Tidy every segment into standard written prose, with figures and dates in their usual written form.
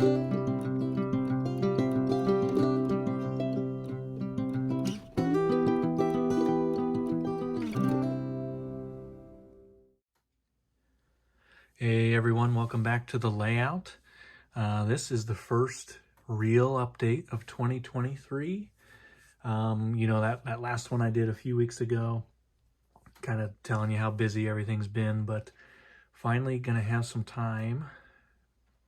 Hey everyone, welcome back to the layout. This is the first real update of 2023. That last one I did a few weeks ago, kind of telling you how busy everything's been, but finally gonna have some time,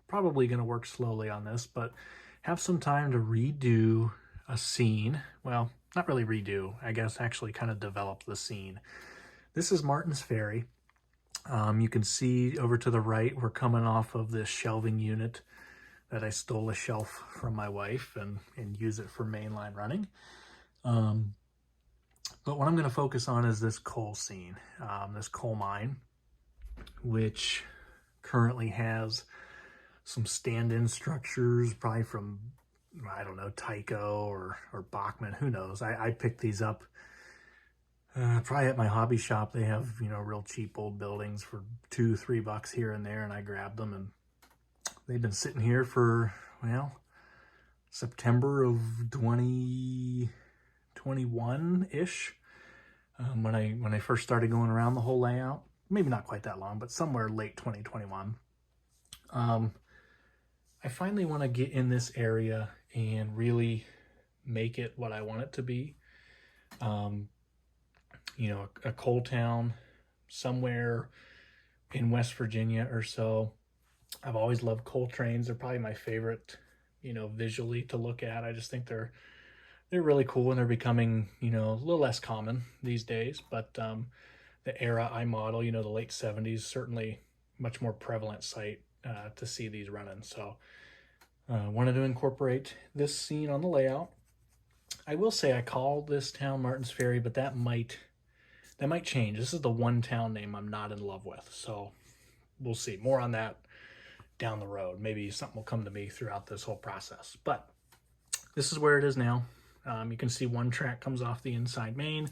probably gonna work slowly on this, but have some time to redo a scene. Well, not really redo, I guess actually kind of develop the scene. This is Martins Ferry. You can see over to the right, we're coming off of this shelving unit that I stole a shelf from my wife and use it for mainline running. But what I'm going to focus on is this coal scene, this coal mine, which currently has some stand-in structures, probably from, I don't know, Tyco or Bachman, who knows. I picked these up probably at my hobby shop. They have, real cheap old buildings for $2-3 here and there, and I grabbed them, and they've been sitting here for, well, September of 2021-ish, when I first started going around the whole layout. Maybe not quite that long, but somewhere late 2021. I finally want to get in this area and really make it what I want it to be. A coal town somewhere in West Virginia or so. I've always loved coal trains. They're probably my favorite, visually to look at. I just think they're really cool, and they're becoming, a little less common these days. But the era I model, the late 70s, certainly much more prevalent sight to see these running. So wanted to incorporate this scene on the layout. I will say I call this town Martins Ferry, but that might change. This is the one town name I'm not in love with, so we'll see. More on that down the road. Maybe something will come to me throughout this whole process. But this is where it is now. You can see one track comes off the inside main,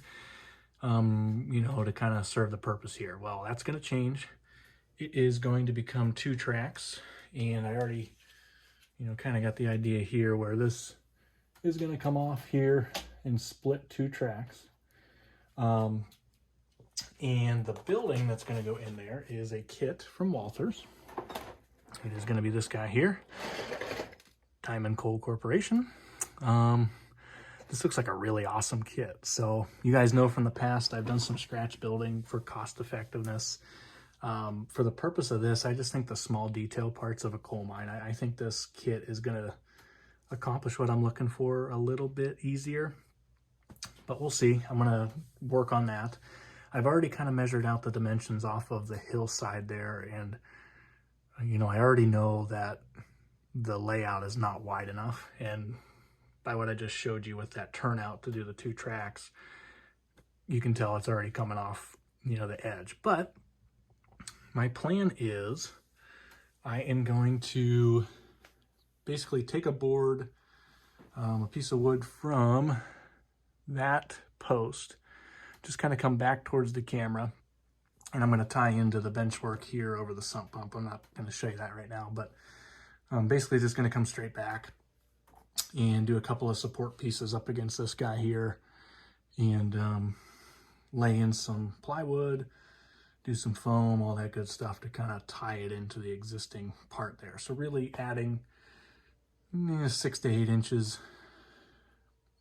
to kind of serve the purpose here. Well, that's going to change. It is going to become 2 tracks, and I already, kind of got the idea here where this is going to come off here and split 2 tracks. And the building that's going to go in there is a kit from Walthers. It is going to be this guy here, Diamond Coal Corporation. This looks like a really awesome kit. So you guys know from the past, I've done some scratch building for cost effectiveness. For the purpose of this, I just think the small detail parts of a coal mine, I think this kit is going to accomplish what I'm looking for a little bit easier, but we'll see. I'm going to work on that. I've already kind of measured out the dimensions off of the hillside there, and I already know that the layout is not wide enough, and by what I just showed you with that turnout to do the 2 tracks, you can tell it's already coming off, the edge. But my plan is I am going to basically take a board, a piece of wood from that post, just kind of come back towards the camera, and I'm going to tie into the benchwork here over the sump pump. I'm not going to show you that right now, but basically just going to come straight back and do a couple of support pieces up against this guy here, and lay in some plywood, do some foam, all that good stuff to kind of tie it into the existing part there. So really adding 6 to 8 inches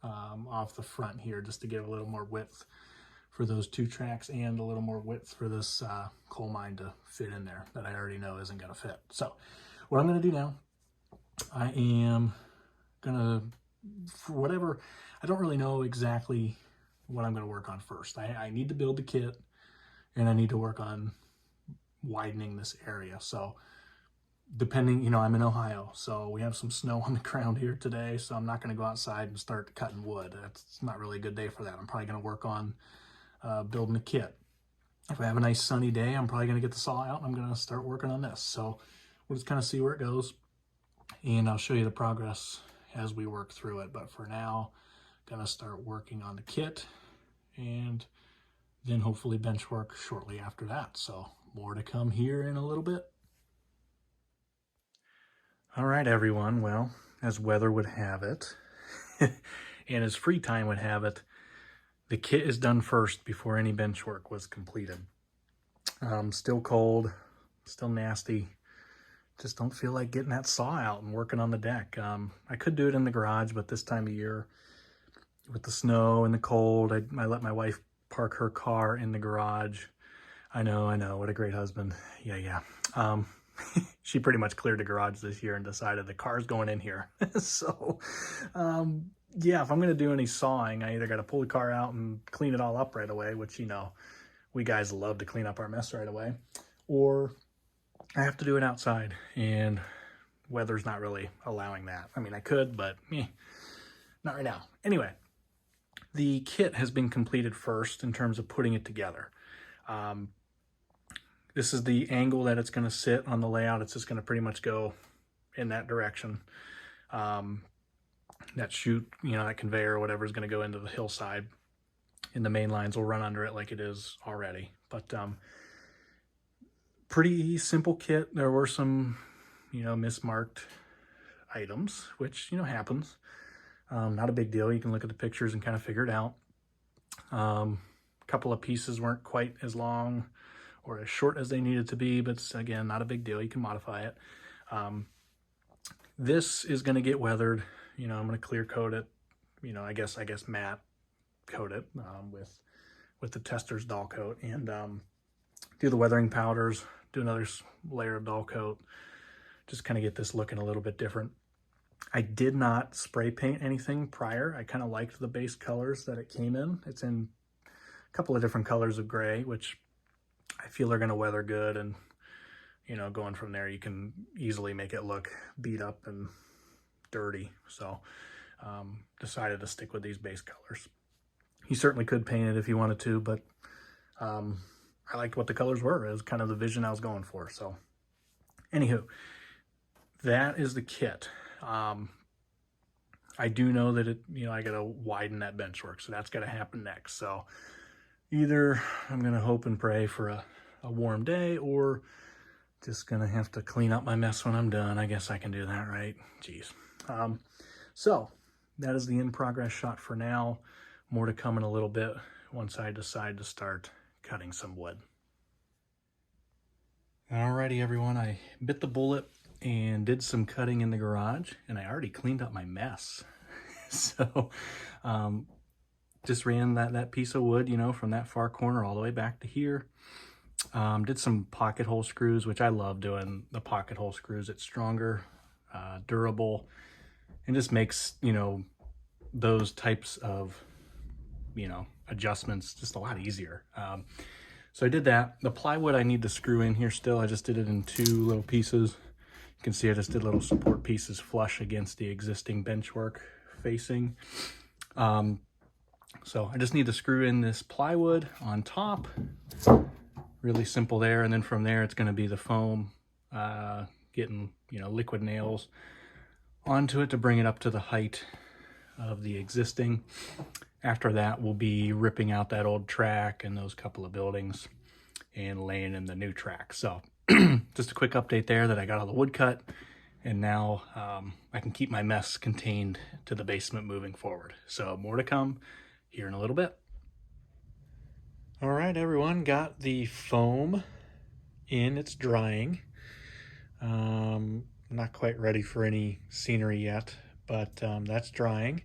off the front here, just to give a little more width for those 2 tracks, and a little more width for this coal mine to fit in there that I already know isn't going to fit. So what I'm going to do now, I am going to, for whatever, I don't really know exactly what I'm going to work on first. I need to build the kit, and I need to work on widening this area. So depending, I'm in Ohio, so we have some snow on the ground here today, so I'm not going to go outside and start cutting wood. It's not really a good day for that. I'm probably going to work on building a kit. If I have a nice sunny day, I'm probably going to get the saw out, and I'm going to start working on this. So we'll just kind of see where it goes, and I'll show you the progress as we work through it. But for now, I'm going to start working on the kit, and then hopefully bench work shortly after that. So more to come here in a little bit. All right, everyone. Well, as weather would have it, and as free time would have it, the kit is done first before any bench work was completed. Still cold, still nasty. Just don't feel like getting that saw out and working on the deck. I could do it in the garage, but this time of year, with the snow and the cold, I let my wife park her car in the garage. I know, what a great husband. Yeah. She pretty much cleared the garage this year and decided the car's going in here. So, yeah, if I'm going to do any sawing, I either got to pull the car out and clean it all up right away, which, we guys love to clean up our mess right away, or I have to do it outside, and weather's not really allowing that. I mean, I could, but not right now. Anyway, the kit has been completed first in terms of putting it together. This is the angle that it's going to sit on the layout. It's just going to pretty much go in that direction. That chute, that conveyor or whatever is going to go into the hillside, and the main lines will run under it like it is already. But pretty simple kit. There were some, mismarked items, which, happens. Not a big deal. You can look at the pictures and kind of figure it out. A couple of pieces weren't quite as long or as short as they needed to be, but again, not a big deal. You can modify it. This is going to get weathered. I'm going to clear coat it. I guess matte coat it with the Tester's dull coat, and do the weathering powders, do another layer of dull coat, just kind of get this looking a little bit different. I did not spray paint anything prior. I kind of liked the base colors that it came in. It's in a couple of different colors of gray, which I feel are going to weather good, and going from there, you can easily make it look beat up and dirty. So decided to stick with these base colors. You certainly could paint it if you wanted to, but I liked what the colors were. It was kind of the vision I was going for. So anywho, that is the kit. I do know that I got to widen that bench work, so that's got to happen next. So either I'm going to hope and pray for a warm day, or just going to have to clean up my mess when I'm done. I guess I can do that, right? Jeez. So that is the in-progress shot for now. More to come in a little bit once I decide to start cutting some wood. Alrighty, everyone. I bit the bullet and did some cutting in the garage, and I already cleaned up my mess. So just ran that piece of wood, from that far corner all the way back to here. Did some pocket hole screws, which I love doing the pocket hole screws. It's stronger, durable, and just makes, those types of, adjustments just a lot easier. So I did that. The plywood I need to screw in here still. I just did it in 2 little pieces. You can see I just did little support pieces flush against the existing benchwork facing. So I just need to screw in this plywood on top. Really simple there. And then from there, it's going to be the foam, getting, liquid nails onto it to bring it up to the height of the existing. After that, we'll be ripping out that old track and those couple of buildings and laying in the new track. So just a quick update there that I got all the wood cut, and now I can keep my mess contained to the basement moving forward. So more to come here in a little bit. All right, everyone, got the foam in. It's drying. Not quite ready for any scenery yet, but that's drying.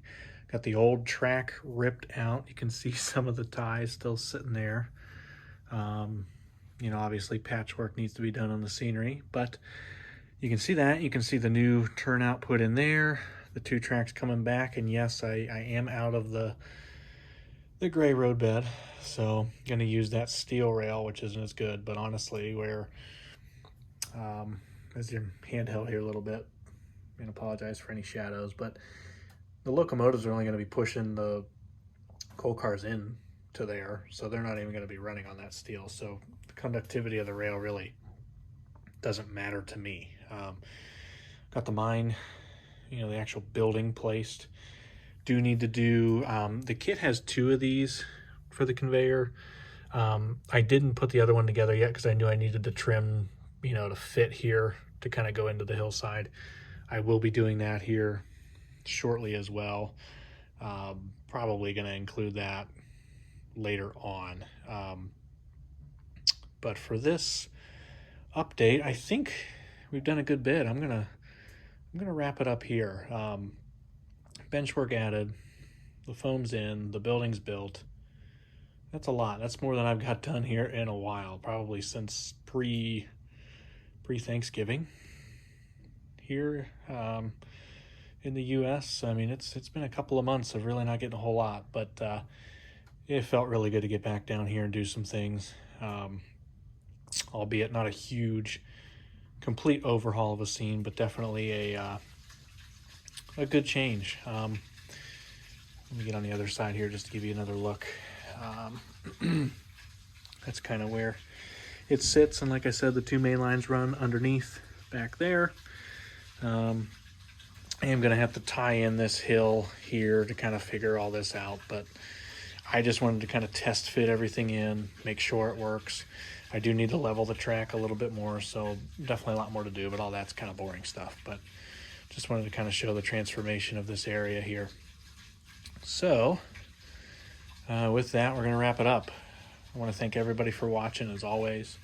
Got the old track ripped out. You can see some of the ties still sitting there. Obviously patchwork needs to be done on the scenery, but you can see that. You can see the new turnout put in there, the 2 tracks coming back, and yes, I am out of the gray road bed, so I'm going to use that steel rail, which isn't as good, but honestly, where as your handheld here a little bit, and apologize for any shadows, but the locomotives are only going to be pushing the coal cars in to there, so they're not even going to be running on that steel. So the conductivity of the rail really doesn't matter to me. Got the mine, the actual building placed. Do need to do, the kit has 2 of these for the conveyor. I didn't put the other one together yet because I knew I needed the trim, to fit here to kind of go into the hillside. I will be doing that here shortly as well. Probably going to include that later on. But for this update, I think we've done a good bit. I'm gonna wrap it up here. Benchwork added, the foam's in, the building's built. That's a lot. That's more than I've got done here in a while, probably since pre-Thanksgiving here in the U.S. I mean, it's been a couple of months of really not getting a whole lot, but it felt really good to get back down here and do some things, albeit not a huge, complete overhaul of a scene, but definitely a good change. Let me get on the other side here just to give you another look. That's kind of where it sits, and like I said, the two main lines run underneath back there. I am going to have to tie in this hill here to kind of figure all this out, but I just wanted to kind of test fit everything in, make sure it works. I do need to level the track a little bit more, so definitely a lot more to do, but all that's kind of boring stuff. But just wanted to kind of show the transformation of this area here. So with that, we're going to wrap it up. I want to thank everybody for watching, as always,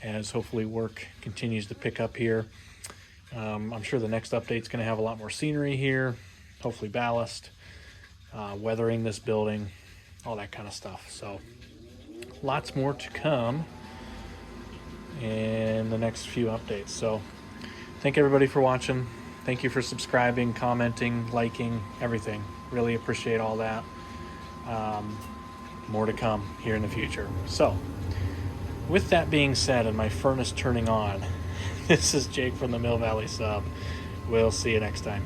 as hopefully work continues to pick up here. I'm sure the next update's going to have a lot more scenery here, hopefully ballast, weathering this building, all that kind of stuff. So lots more to come in the next few updates. So thank everybody for watching. Thank you for subscribing, commenting, liking, everything. Really appreciate all that. More to come here in the future. So with that being said, and my furnace turning on, this is Jake from the Mill Valley Sub. We'll see you next time.